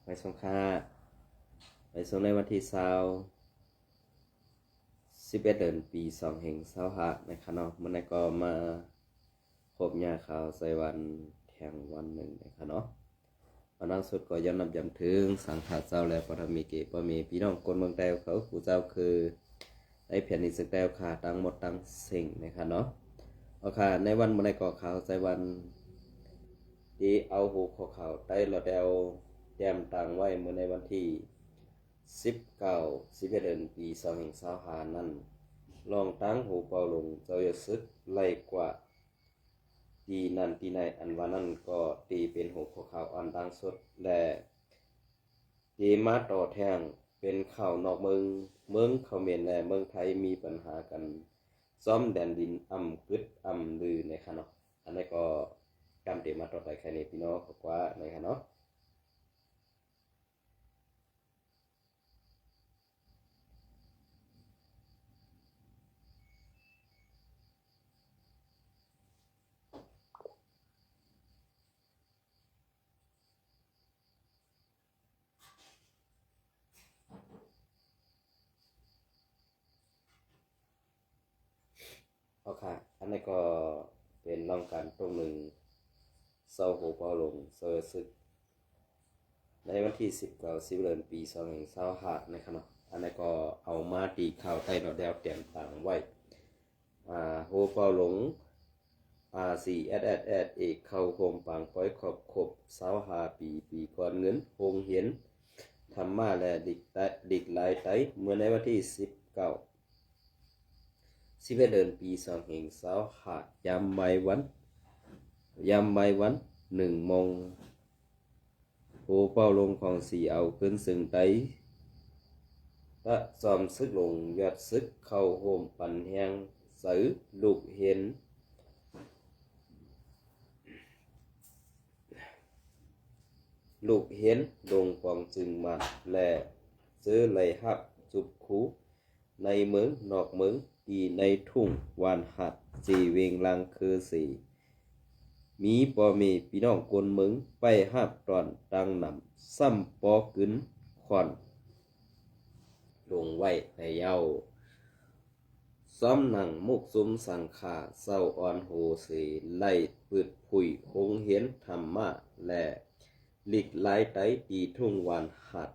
ไปส่งค่าไปส่งในวันที่11 เดือนปี2525นะครับเนาะมื้อนี้ก็มาพบญาข่าวใส่วันแทงวันหนึ่งนะครับเนาะวันนั้นสุดก็ย้อนนำย้ำถึงสังฆาเจ้าและปฐมีเกปมีพี่น้องคนเมืองแต้วเขาผู้เจ้าคือได้แผ่นดินสึกแต้วค่ะทั้งหมดทั้งสิ่งนะครับเนาะเอาค่ะในวันมื้อนี้ก็ข่าวใส่วันที่เอาหูข้อข่าวได้เราแล้วแจ้มต่างไว้เมื่อในวันที่11 เดือนปี2525นั้นลองตั้งหูเป่าลงเจ้าอย่าซึกไล่กว่าตีนั้นตีในอันว่านั้นก็ตีเป็นหูข้อข่าวอันดังสุดและตีมาต่อแทงเป็นข่าวนอกเมืองเขมรและเมืองไทยมีปัญหากันซ้อมแดนดินกึดลือในค่ะเนาะอันนี้ก็กำเตมาต่อไปแค่นี้พี่น้องขอบว่าในค่ะเนาะเอาค่ะอันนี้ก็เป็นร่องการตรงหนึ่งเศร้าหูเป่าลงเซอร์ซึกในวันที่19 เดือนปี2525ในขณะอันนี้ก็เอามาตีข่าวใต้นอแดวเตรียมต่างไว้หูเป่าหลง4 เอกเข้าโฮมปังป้อยครบ25 ปีก่อนเงินโฮงเห็นธรรมาและดิกหลายไตเมื่อในวันที่11 เดือนปี2525ยามบ่ายวัน1 โมงหูเป่าลงของสีเอาขึ้นซึ่งไตและซอมซึกลงยอดซึกเข้าโฮมปันแหงสือลูกเห็นดงปองจึงมาและซื้อไหลหับจุบคูในเมืองนอกเมืองตีในทุ่งวานหัดสีเวงลังคือสีมีปอมีพี่น้องคนเมืองไปหับตอนตังนำซ้ำปอกึนควันลงไว้ในเย้าซ้อมหนังมุกซุ้มสังขาเศร้าอ่อนโหสีไล่ปืดผุยคงเห็นธรรมะและหลีกหลายไตตีทุ่งวานหัด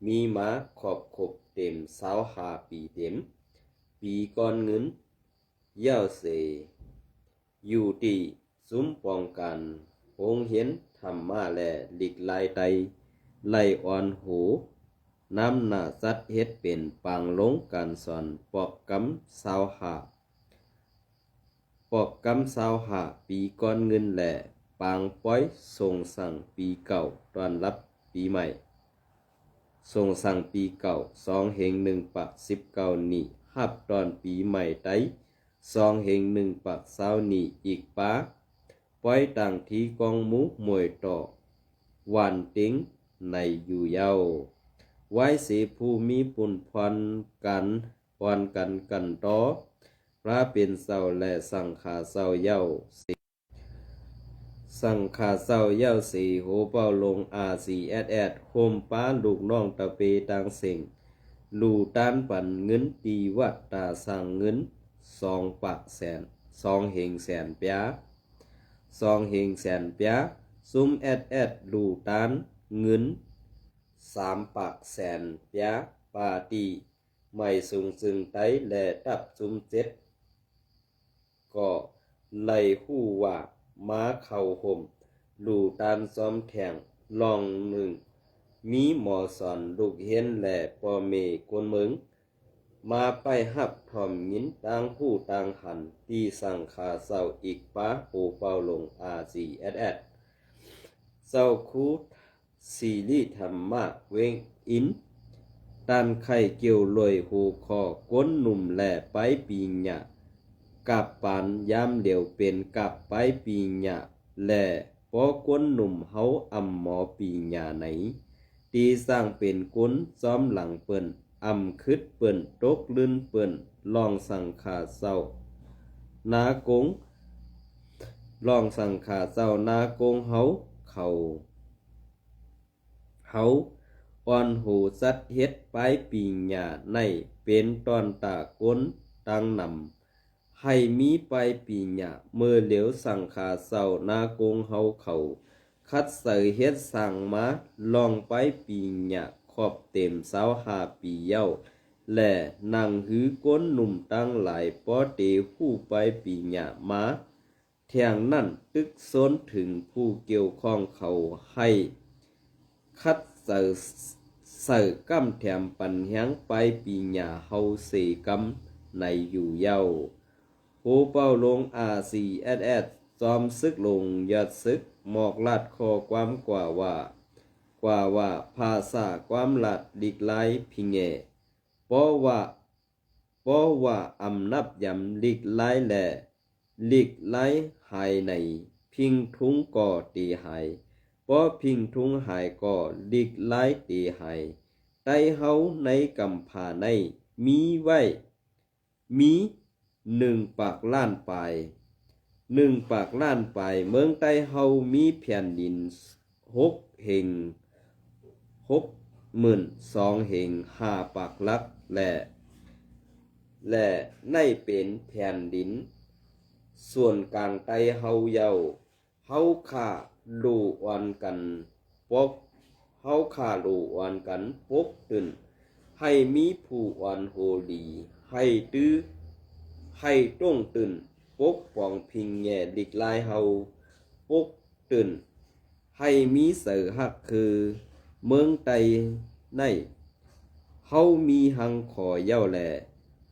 มีม้าขอบขบเต็ม25 ปีเต็มปีก่อนเงินเย้าเสอยู่ตีซุ้มป้องกันคงเห็นธรรมะและหลีกหลายไตไล่อ่อนโหน้ำหน้าสัดเฮ็ดเป็นปางลงการสอนปอกกำ25 ปีก่อนเงินแหล่ปางป้อยส่งสั่งปีเก่าต้อนรับปีใหม่ส่งสั่งปีเก่า2/1/19นี่ฮับตอนปีใหม่ไต2/1/20นี่อีกป้าป้อยต่างที่กองหมูมวยต่อวันติงในอยู่เย้าไว้เสผู้มีปุ่นพรกันต่อพระเป็นเศร้าและสังขาเศร้าเย้าสีโหเป้าลง4 โฮมป้าลูกน้องตะเปตังเสิงลูต้านปันเงินตีวัดตาสั่งเงิน2 แสนเปียซุมลูต้านเงิน3 แสนเปียปาตีไม่สูงซึ่งไตและตับซุมก็ไล่หู้ว่าม้าเข้าห่มลูต้านซ้อมแข่งลองหนึ่งมีหมอสอนลูกเห็นและปอเมกวนเมืองมาไปหับทอมยินต่างหู้ต่างหันตีสั่งขาเศร้าอีกป้าโอเป่าลง4เศร้าคูซีรีธรรมะเวงอินตันไข่เกี่ยวลอยหูคอก้นหนุ่มแหล่ไปปีหยะกับปานยามเดียวเป็นกับไปปีหยะแหล่พอก้นหนุ่มเฮาหมอปีหยาไหนตีสร้างเป็นก้นซ้อมหลังเปิ้นคึดเปิ้นตกลื่นเปิ้นลองสั่งขาเศร้านากงนากงเฮา าอ่อนหูสัดเฮ็ดปลายปีหญ้าในเป็นตอนตาก้นตังนำให้มีปลายปีหญ้าเมื่อเหลียวสังขาเศร้านากงเฮาเขาคัดเสยเฮ็ดสั่งมาลองปลายปีหญ้าขอบเต็ม25ปีเย้าและนางหือก้นหนุ่มตั้งหลายป้อเตผู้ปลายปีหญ้ามาแทงนั่นตึกซนถึงผู้เกี่ยวข้องเขาให้คัดเสยกำแถมปันแหงไปปีหญ้าเฮาเสกำในอยู่เย้าโหเป้าลง RCSS จอมซึกลงยอดซึกหมอกลาดคอความกว่าภาษาความลาดดิกไลพิงเงเพราะว่าอำนับยำลิกไลแหล่ลิกไลหายในพิงทุงก่อตีหายเพราะพิงทุงหายก่อลิกไลตีหายไตเฮาในกำผาในมีไว้มี1 ปากล้านปลาย1 ปากล้านปลายเมืองไตเฮามีแผ่นดิน6 เฮง62,000 เฮง5 ปากลักและในเป็นแผ่นดินส่วนกลางไตเฮาเยาเฮาค่าลูออนกันปกเฮาค่าลูออนกันปกตื่นให้มีผู้อ่อนโหดีให้ต้องตื่นปกป้องพิงแง่ดิกลายเฮาปกตื่นให้มีเสือหักคือเมืองไตในเฮามีหังขอเย้าแหล่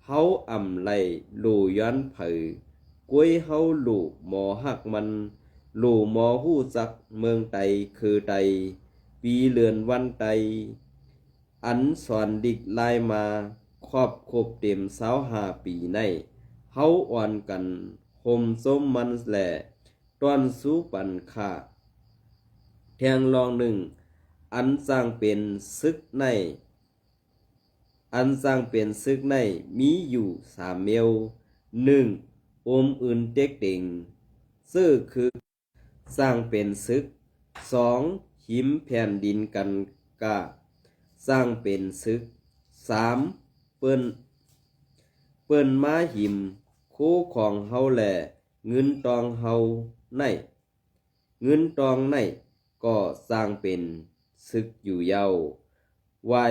เฮาอำไลลูย้อนเผยกวยเฮาลูหมอหักมันลูหมอฮู้จักเมืองไตคือไตปีเลือนวันไตอันสอนดิกลายมาครอบครบเต็ม25 ปีในเฮาอ่อนกันห่มสมมันแหล่ตอนสู้ปันค่าแทงลอง1อันสร้างเป็นซึกในมีอยู่3 เมล1อมอื่นเต็กเต็งซึ่งคือสร้างเป็นซึก2หิมแผ่นดินกันกาสร้างเป็นซึก3เปิ้นมาหิมคู่ของเฮาแหล่เงินตองเฮาในเงินตองในก็สร้างเป็นซึกอยู่เย้าวา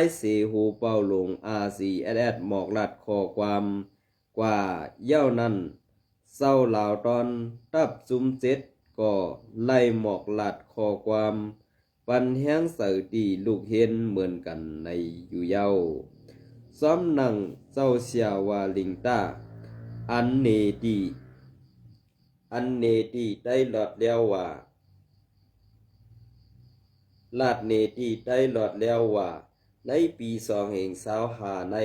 ยเสหูเป้าลง RCSS หมอกลัดข้อความกว่าเย้านั้นเศร้าลาวตอนตับซุม7ก็ไล่หมอกลัดข้อความปันแห้งเสือตีลูกเห็นเหมือนกันในอยู่เย้าซ้อมนั่งเจ้าเสียวาลิงตาอันเนตีได้หลอดแล้วว่าลาดเนตีได้หลอดแล้วว่าในปี2525ใน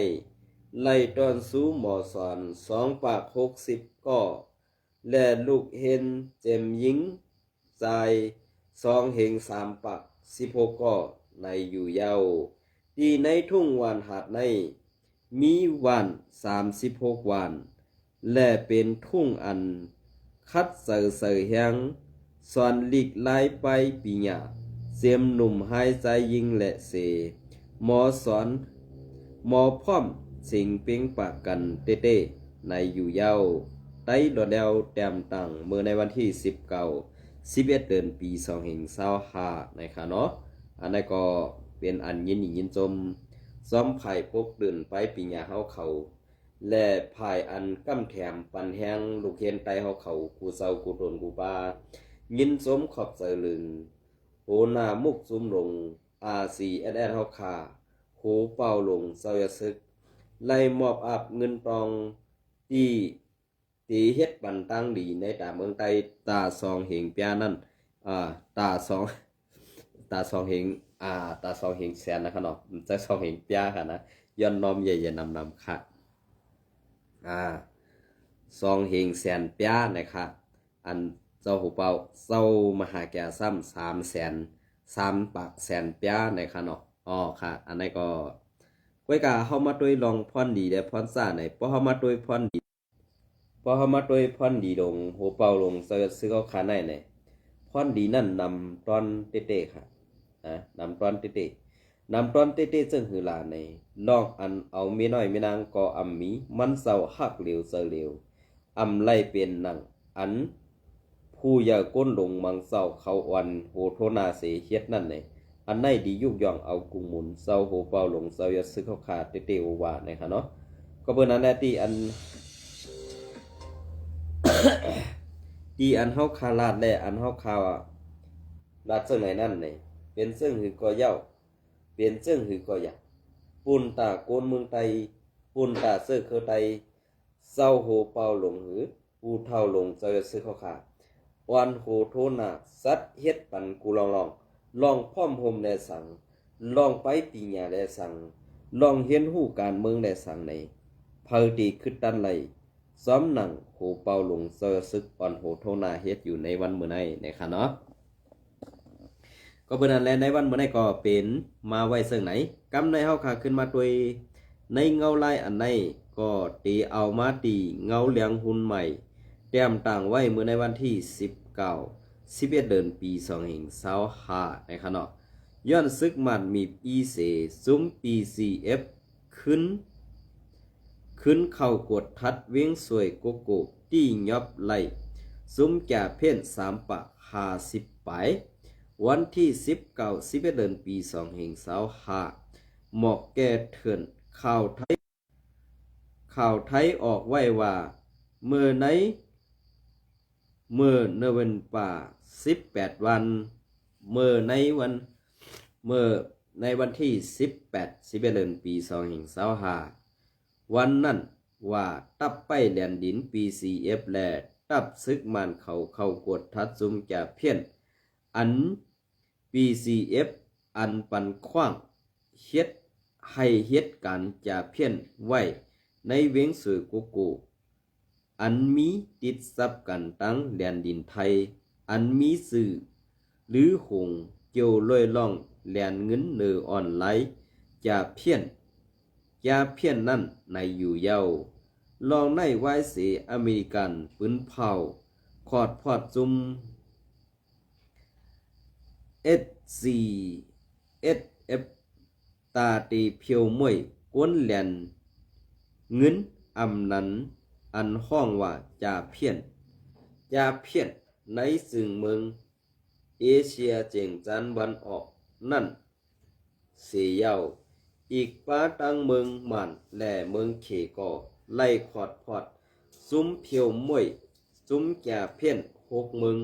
ไล่ตอนสู้หมอสอน2 ปาก60ก็และลูกเห็นเจมยิงใจ2 เฮง3 ปาก16ก็ในอยู่เย้าที่ในทุ่งวานหาดในมีวัน36 วันและเป็นทุ่งอันคัดเสยแหงสอนลิกไล่ไปปีหญ้าเสียมหนุ่มหายใจยิงและเสหมอสอนหมอพร้อมสิงเปียงปากกันเต้ในอยู่เย้าไต้ดอแล้วแต้มตั้งเมื่อในวันที่11 เดือนปี2525นะคะเนาะอันนั้นก็เป็นอันยินจมซ้อมไผ่พกดื่นไปปีหญ้าเฮาเขาและภายอันกำแถมปันแห้งลูกเห็นไตเฮาเขากูเซากูโดนกูปายินสมขอบเสลึงโหนามุกซุมลง RCSS เฮาคาโหเป้าลงเซายซึกไล่มอบอับเงินตองตีเฮ็ดปันตั้งดีในตาเมืองไตตาซองเหงเปียนั่นตาซองเหงตาซองเหงแสนนะครับเนาะจะซองเหงเปียค่ะนะย้อนน้อมใหญ่ๆนำค่ะซองเหงแสนเปียนะครับอันเจ้าหูเป่าเจ้ามหาแก่ซ้ำ3 ปากแสนเปียนะครับเนาะค่ะอันนี้ก็ก้อยกาเฮามาด้วยลองพรดีและพรซ่าในพอเฮามาด้วยพรดีลงโหเป่าลงซื้อเขาขาในพรดีนั่นนำตอนเต้ๆค่ะ นำตอนติตินำตอนติติซึ่งหือลาในนอกอันเอามีน้อยมีนางก็อำมีมันเศร้าหักเหลวเสเหลวอำไล่เป็นหนังอันผู้อย่าก้นลงมังเศร้าเขาวันโหโทนาเสเฮ็ดนั่นในอันไหนดียุกย่องเอากุงหมุนเศร้าโหเป่าหลงเศร้าอย่าซึกเขาขาดติโอวานะครับเนาะก็เพิ่นนั้นแหละที่อัน ที่อันเฮาคาลาดและอันเฮาคาลาดซึ่งไหนนั่นนี่เป็นซึ่งหือก็เย้าเป็นซึ่งหือก็อยากปุ่นตาโกนเมืองไตปุ่นตาเสื้อเคอไตเศร้าโหเป่าหลงหือผู้เท่าหลงเจ้าซื้อเขาขาวันโหโทนาสัตเฮ็ดปันกูลองพร้อมโฮมแลสังลองไปปีญาแลสังลองเห็นหู้การเมืองแลสังในเพิดีขึ้นตันไหลซ้อมหนังโหเป่าหลงเซอร์ซึกอ่อนโหโทนาเฮ็ดอยู่ในวันมื้อนี้นะคะเนาะก็เบิ่นั้นแลในวันมื้อนี้ก็เป็นมาไว้ซึ่งไหนกำในเฮาขาขึ้นมาด้วยในเงาลายอันไหนก็ตีเอามาตีเงาเหลียงหุ่นใหม่เตรียมต่างไว้มื้อในวันที่11เดือนปี2525นะครับเนาะย้อนซึกมันมีอีเสซุ้ม PCF ขึ้นเข้ากดทัดเวียงสวยโกโก้ตี้ยอบไหลซุ้มแก่เพ่น3ปาก50ปลายวันที่11เดือนปี2525หมอกแก่เถื่อนข่าวไทยออกไว้ว่าเมื่อวันป่า18วันเมื่อในวันที่11เดือนปี2525วันนั้นว่าตับไปแดนดิน PCF และตับซึกมันเข้ากดทัดซุมแก่เพี้ยนอัน PCF อันปันขว้างเฮ็ดให้เฮ็ดการจะเพี้ยนไว้ในเวียงสวยโกโก้อันมีติดซับกันตั้งแดนดินไทยอันมีสื่อหรือหงเกี่ยวลอยล่องแลนเงินเนอออนไลน์จะเพี้ยนนั่นในอยู่เยาลองในไว้เสอเมริกันปืนเผาขอดพอดจุม SCSF ตาตีเพียวมวยกวนแลนเงินอำนั้นอันห้องว่าจาเพี้ยนในซึ่งเมืองเอเชียเจียงจันวันออกนั่นเสียเยาอีกป้าตั้งเมืองมันและเมืองเขก่อไล่ขอดพอดซุ้มเพียวมวยซุ้มแก่เพี้ยน6เมือง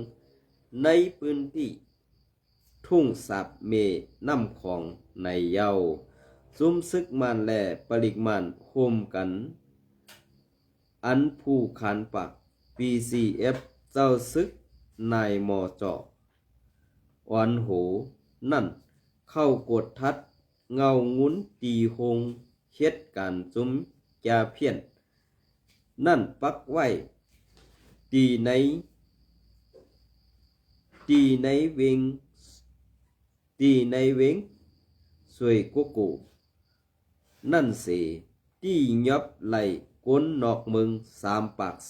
ในพื้นที่ทุ่งสับเมน้ำของในเยาซุ้มซึกมันและปริกมันโฮมกันอันผู้ขานปัก PCF เจ้าซึกนายมอจอวันโหนั่นเข้ากดทัดเงางุ้นตีหงเฮ็ดการจุ้มจาเพี้ยนนั่นปักไว้ตีในเวงสวยโกโก้นั่นเสตียอบไหลก้นนอกเมือง3ปาก46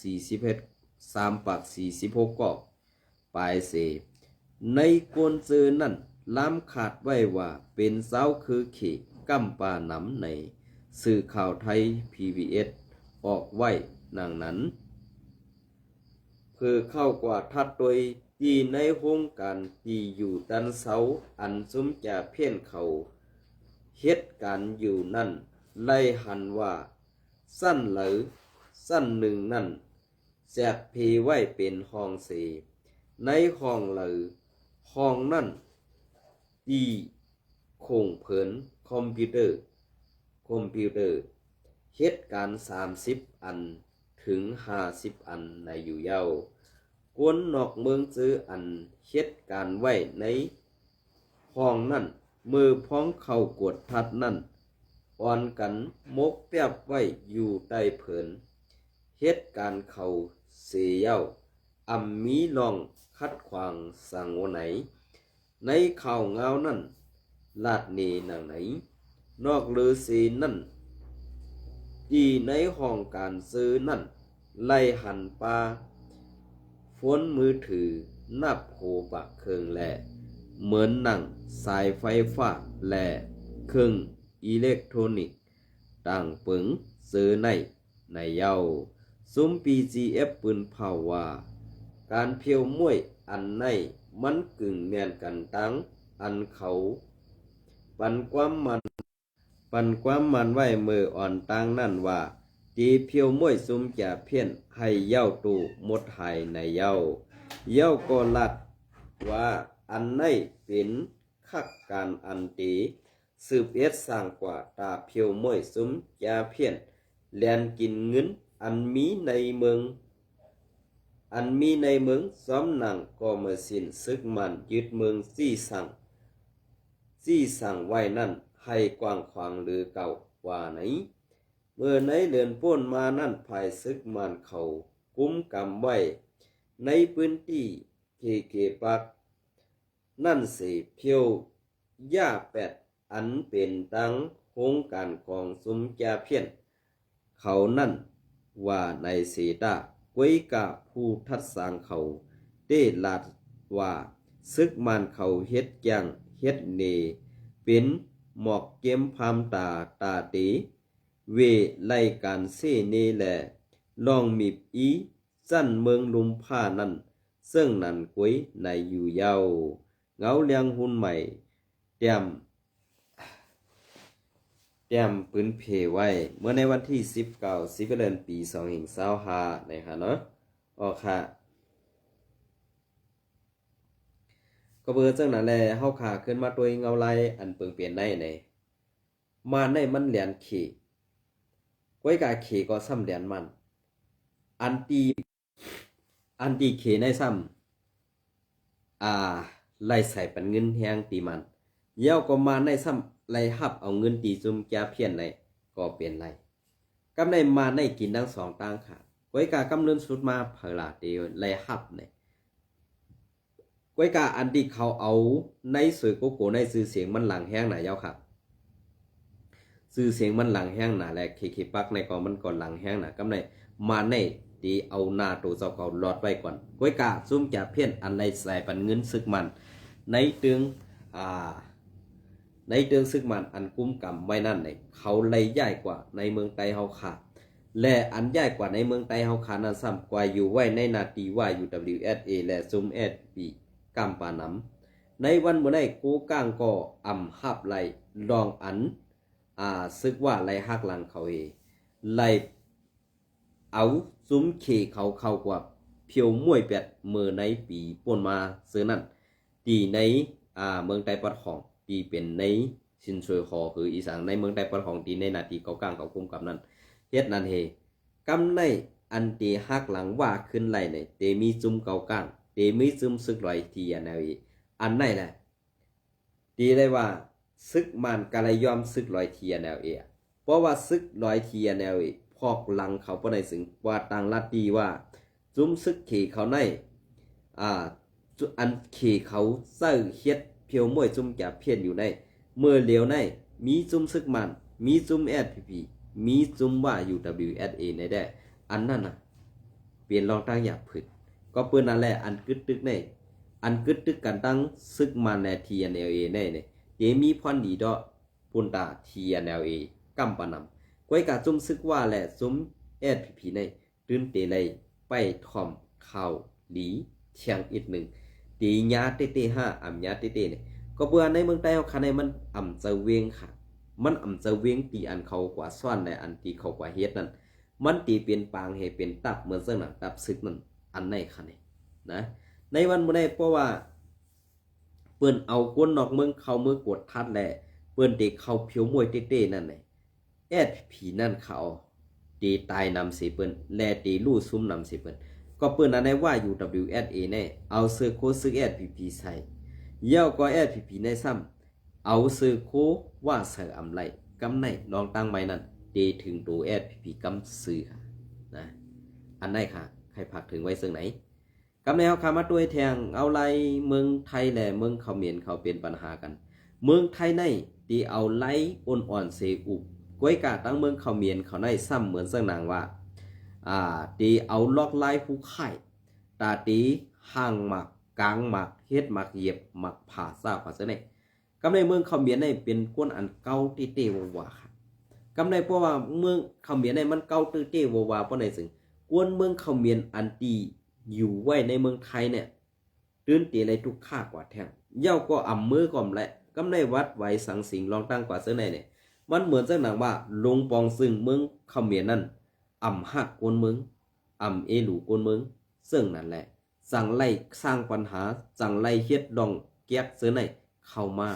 ก็ปลายเสในกวนเจอนั่นล้ำขาดไว้ว่าเป็นเจ้าคือเขกำปาหนำในสื่อข่าวไทย PBS ออกไว้ดังนั้นเพื่อเข้ากว่าทัดโดยที่ในโครงการที่อยู่ดันเสาอันซุ้มจะเพี้ยนเขาเฮ็ดการอยู่นั่นไล่หันว่าสั้นหรือสั้นหนึ่งนั่นแสกพีไว้เป็นห้องเสในห้องหรือห้องนั่นที่คงเผินคอมพิวเตอร์เฮ็ดการ30อันถึง50อันในอยู่เยากวนนอกเมืองซื้ออันเฮ็ดการไว้ในห้องนั่นมือพ้องเข้ากดทัดนั่นอ่อนกันมกแป๊บไว้อยู่ใต้เผินเฮ็ดการเข้าเสียเย้าอำมีลองคัดขวางสังโอไหนในข่าวเงานั่นลาดเนนางไหนนอกลือสีนั่นที่ในห้องการซื้อนั่นไล่หันปลาฝนมือถือนับโหปากเคืองแหละ เหมือนหนังสายไฟฟ้าและเครื่องอิเล็กทรอนิกส์ต่างปึงซื้อในเย้าซุ้ม PGF ปืนเผาว่าการเพียวมวยอันในมันกึ่งแม่นกันตั้งอันเขาปันความมันไว้มืออ่อนตั้งนั่นว่าตีเพียวมวยซุมจะเพี้ยนให้เย้าตูหมดหายในเย้าก็ลัดว่าอันในเป็นคักการอันตีสืบสร้างกว่าตาเพียวมวยซุมจะเพี้ยนแลนกินเงินอันมีในเมืองซ้อมหนังก็มาสิ้นซึกมันยึดเมืองซี่สั่งไว้นั่นให้กว้างขวางหรือเก่าว่าไหนเมื่อในเดือนพ้นมานั่นภายซึกมันเขากุมกำไว้ในพื้นที่เกปักนั่นสิเพียวย่าแปดอันเป็นตั้งโครงการของสุมจาเพียนเขานั่นว่าในสีตาก้วยกะผู้ทัดสางเขาได้ลาดว่าซึกมันเขาเฮ็ดอย่างเฮ็ดเนเป็นหมอกเกมพามตาตีเวไล่การเสเนแลลองมีอีสั้นเมืองลุมผ้านั่นซึ่งนั่นก้วยในอยู่เยาเงาเลียงหุ่นใหม่เตรียมปืนเพไว้เมื่อในวันที่19เดือนปี2025นะคะเนาะออกค่ะก็เบอร์จังนั้นแหละเฮาขาขึ้นมาตัวเงาไล่อันเปิงเปลี่ยนในมาในมันเหลียนขี่ก้อยกาขี่ก็ซ้ำเหลียนมันอันตีขี่ในซ้ำไล่ใส่ปันเงินแฮงตีมันเย้าก็มาในซ้ำไล่หับเอาเงินตีจุ่มแกเพี้ยนในก็เปลี่ยนไรกำในมาในกินทั้งสองต่างค่ะก้อยกากำเนินสุดมาเผลาเดียวไล่หับเนี่ยก้อยกาอันที่เขาเอาในสวยโกโก้ในซื้อเสียงมันหลังแห้งหนาเย้าครับซื้อเสียงมันหลังแห้งหนาและเคปักในกองมันก่อนหลังแห้งหนากำในมาในดีเอาหน้าตัวเจ้าเขาหลอดไว้ก่อนก้อยกาซุ่มจะเพี้ยนอันในใส่ปันเงินซึกมันในตึงซึกมันอันกุ้มกำไว้นั่นเนี่ยเขาเลยใหญ่กว่าในเมืองไต้เฮาขาดและอันใหญ่กว่าในเมืองไต้เฮาขาดนั้นซ้ำกว่าอยู่ไว้ในนาทีว่าอยู่ WSA และซุม SP กำปานำในวันเมื่อได้กูก้างก็อ่ำหับไล่ลองอันซึกว่าไล่หักหลังเขาไล่เอาซุ้มเขเขากว่าเพียวมวยแปดเมื่อในปีป่นมาซื้อนั่นตีในเมืองไต้ปัดของตีเป็นในชินช่วยหอคืออีสานในเมืองไต้ปัดของตีในนาทีเขากลางเขาคุมกับนั้นเฮ็ดนั่นกำในอันตีหักหลังว่าขึ้นไล่ในเตมีจุ่มเกากลางเตมีจุ่มซึกลอยทีอันนี้อันไหนแหละตีได้ว่าซึกมันกะเลยยอมซึกลอยทีอันนี้เพราะว่าซึกลอยทีอันนี้พอกหลังเขาปในสึงว่าต่างลัดดีว่าจุ่มซึกเขเขาในอันเขเขาเสื้อเฮ็ดเพียวมวยจุ่มจะเพี้ยนอยู่ในเมื่อเหลียวในมีจุ่มซึกมันมีจุ่ม SPP มีจุ่มว่าอยู่ WSA ในได้อันนั้นน่ะเปลี่ยนรองตั้งหยาบผึดก็เปิ้นนั่นแหละอันกึดตึกในอันกึดตึกกันตั้งซึกมันใน TNLA ในเยมีพรดีดอปุ่นตา TNLA กำปานำก้อยกาจุ่มซึกว่าและจุ่ม SPP ในตื่นเตเลยไปถ่อมข่าวหลีเชียงอีกหนึ่งตีญาเต้5อ่ำญาเต้เนี่ยก็เบื่อในเมืองใต้เฮาคันในมันอ่ำจะเวงค่ะมันอ่ำจะเวงตีอันเขากว่าซ่อนในอันตีเขากว่าเฮ็ดนั่นมันตีเป็นปางให้เป็นตับเหมือนเสื้อหนังตับซึกนั่นอันไหนค่ะนี่นะในวันมื้อนี้เพราะว่าเปิ้นเอาคนนอกเมืองเข้าเมืองกดทัดแหละเปิ้นเด็กเข้าเพียวมวยเต้นั่นน่ะSPPนั่นเขาตีตายนำสิเปิ้นแลตีลู่ซุ่มนำสิเปิ้นก็เปิ้นอันได้ว่าอยู่ WSA แน่เอาซื้อโคซึก SPP ใส่เย้าก็ SPP ในซ้ำเอาซื้อโคว่าเสืออำไลกำในลองตั้งไว้นั่นเดถึงตัว SPP กำซื้อนะอันไหนค่ะใครผักถึงไว้ซึ่งไหนกำในเฮาขามาด้วยแทงเอาไล่เมืองไทยและเมืองเขมรเขาเป็นปัญหากันเมืองไทยในที่เอาไล่อ่อนๆเสอุบก้อยกาตั้งเมืองเขมรเขาได้ซ้ำเหมือนเสื้อนางว่าตีเอาล็อกไล่ผู้ไข่ตาตีห่างหมัก กลางหมักเฮ็ดหมักเหยียบหมักผ่าซากว่าซะไหนกำในเมืองเขมรในเป็นก้นอันเก่าที่เตวว่าครับกำในเพราะว่าเมืองเขมรในมันเก่าตื้อเตวว่าเพราะในซึ่งกวนเมืองเขมรอันตีอยู่ไว้ในเมืองไทยเนี่ยตื่นเตอะไรทุกค่ากว่าแท้งเย้าก็อ่ำมือก่อมแหละกำในวัดไว้สังสิงลองตั้งกว่าซะไหนเนี่ยมันเหมือนจังหนังว่าลงปองซึ่งเมืองเขมรนั่นอ่ำหักกวนเมืองอ่ำเอหลูกวนเมืองซึ่งนั่นแหละสั่งไล่สร้างปัญหาสั่งไล่เฮ็ดดองเกียกเสือไหนเข้ามา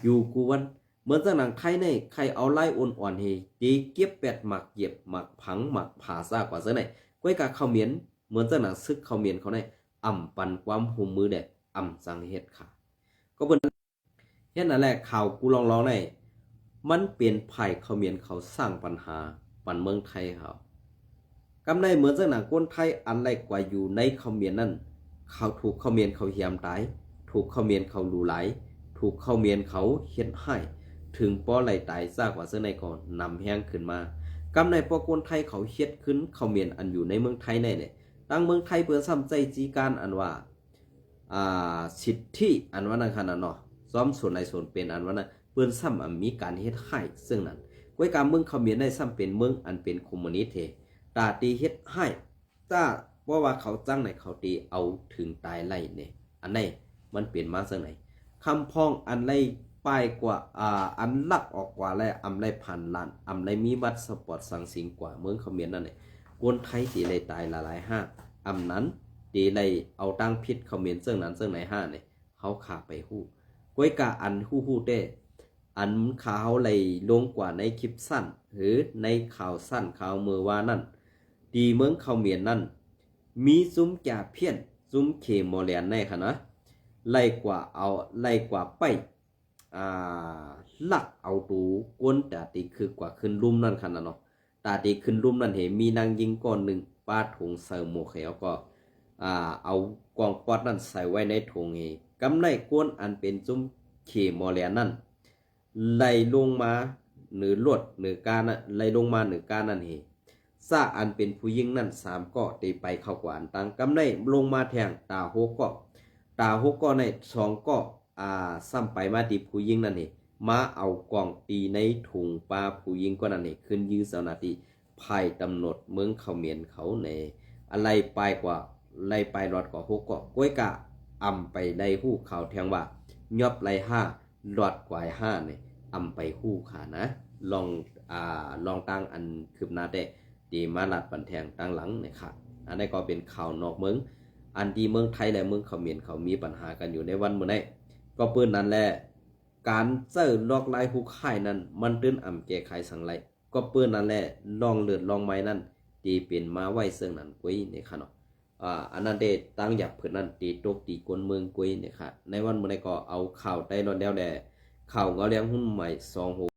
อยู่กูวันเหมือนจังหนังไทยในใครเอาไล่อ่อนๆเฮตีเก็บแปดหมักเหยียบหมักผังหมักผ่าซากว่าเสือไหนก้อยกะเขมรเหมือนจังหนังซึกเขมรเขาในอ่ำปันความหุมมือเด็ดอ่ำสังเฮ็ดค่ะก็เป็นเฮ็ดนั่นแหละข่าวกูลองในมันเปลี่ยนภัยเขมรเขาสร้างปัญหาปันเมืองไทยเขากำในเหมือนจังหนังคนไทยอันไรกว่าอยู่ในเขมรนั่นเขาถูกเขมรเขาเหี่ยมตายถูกเขมรเขาหลูไหลถูกเขมรเขาเฮ็ดให้ถึงป้อไหลตายซากว่าเสื้อในก่อนนำแห้งขึ้นมากำในพอคนไทยเขาเฮ็ดขึ้นเขมรอันอยู่ในเมืองไทยในเนี่ยตั้งเมืองไทยเพื่อซ้ำใจจีการอันว่าสิทธิอันว่านั่นขนาดเนาะซ้อมส่วนในส่วนเป็นอันว่านั้นเพื่อนซ้ำมีการเฮ็ดให้ซึ่งนั้นก้อยการเมืองเขมรได้ซ้ำเป็นเมืองอันเป็นคอมมิวนิสต์เทตาตีเฮ็ดให้ถ้าว่าเขาจ้างในเขาตีเอาถึงตายไล่เนี่ยอันไหนมันเปลี่ยนมาซึ่งไหนคำพ้องอันไรป้ายกว่าอันลักออกกว่าและอำไรพันล้านอำไรมีวัดสปอร์ตสังสิงกว่าเมืองเขมรนั่นเนี่ยคนไทยตีเลยตายหลายห้าอำนั้นตีเลยเอาตั้งพิษเขมรซึ่งนั้นซึ่งไหนห้าเนี่ยเขาขาไปหู้ก้อยกาอันหู้เต้อันข่าวเลยลงกว่าในคลิปสั้นหรือในข่าวสั้นข่าวมือว่านั่นดีเมืองเขมรนั่นมีซุ้มจ่าเพี้ยนซุ้มเขมอแลนในค่ะนะไล่กว่าไปลักเอาตูก้นตาตีคือกว่าขึ้นลุ่มนั่นค่ะนะเนาะตาตีขึ้นลุ่มนั่นเห็นมีนางยิงก้อนหนึ่งป้าถุงใส่หมวกเขียวก็เอากองปอดนั่นใส่ไว้ในถุงเองกำไรก้นอันเป็นซุ้มเขมอแลนนั่นไล่ลงมาหรือลวดหรือการไล่ลงมาหรือการนั่นเองซาอันเป็นผู้หญิงนั่น3ก็ตีไปเข้ากว่าอันตังกำได้ลงมาแทงตาหกก็ใน2ก็ซ้ำไปมาตีผู้หญิงนั่นเองมาเอากล่องตีในถุงปลาผู้หญิงก็นั่นเองขึ้นยื้อสนาติภายกำหนดเมืองเขมรเขาในอะไรไปกว่าไล่ไปรอดกว่า6ก็ก้อยกะอำไปได้หู้ข่าวแทงว่ายอบไล่5รอดกว่า5เนี่ยอำไปหู้ค่ะนะลองตั้งอันคืบหน้าได้ดีมาลัดบันแทงตั้งหลังเนี่ยค่ะอันนี้ก็เป็นข่าวนอกเมืองอันที่เมืองไทยและเมืองเขมรเขามีปัญหากันอยู่ในวันเมื่อไหร่ก็ปืนนั้นแหละการเจอลอกลายหุกไข่นั้นมันตื้นอ่ำแก้ไขสังไรก็ปืนนั้นแหละลองเลือดลองไม้นั้นตีเป็นมาไว้เสื่องนั้นกุยเนี่ยค่ะเนาะอันนั้นเดตั้งหยับเพื่อนนั้นตีตกตีกวนเมืองกุยเนี่ยค่ะในวันเมื่อไหร่ก็เอาข่าวได้รอนแล้วแด่ข่าวเงาเลี้ยงหุ้นใหม่2